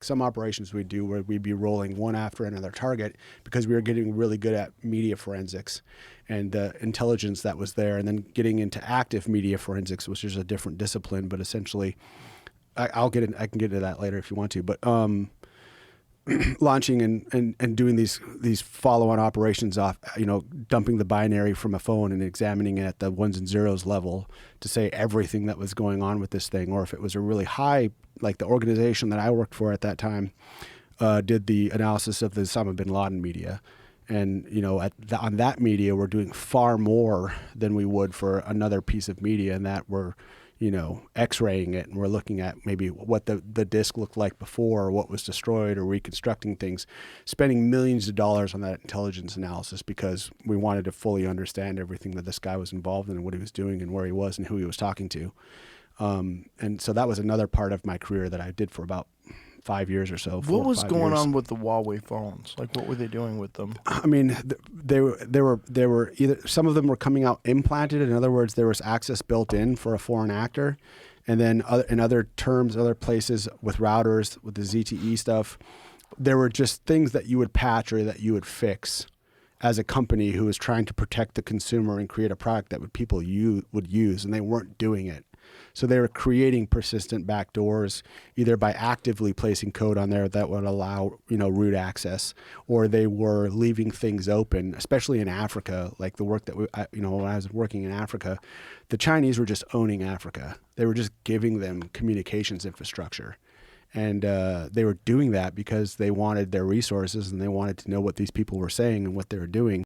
some operations we do where we'd be rolling one after another target because we were getting really good at media forensics and the intelligence that was there, and then getting into active media forensics, which is a different discipline, but essentially I can get into that later if you want to, but launching and doing these follow-on operations off, dumping the binary from a phone and examining it at the ones and zeros level to say everything that was going on with this thing, or if it was a really high, like the organization that I worked for at that time did the analysis of the Osama bin Laden media. And, on that media, we're doing far more than we would for another piece of media, and that we're x-raying it, and we're looking at maybe what the disk looked like before, or what was destroyed, or reconstructing things, spending millions of dollars on that intelligence analysis because we wanted to fully understand everything that this guy was involved in and what he was doing and where he was and who he was talking to. And so that was another part of my career that I did for about 5 years or so. What was going on with the Huawei phones? Like, what were they doing with them? I mean, they were either, some of them were coming out implanted. In other words, there was access built in for a foreign actor. And then in other terms, other places with routers, with the ZTE stuff, there were just things that you would patch or that you would fix as a company who was trying to protect the consumer and create a product that people would use, and they weren't doing it. So they were creating persistent backdoors, either by actively placing code on there that would allow, root access, or they were leaving things open, especially in Africa. Like the work that when I was working in Africa, the Chinese were just owning Africa. They were just giving them communications infrastructure. And they were doing that because they wanted their resources and they wanted to know what these people were saying and what they were doing.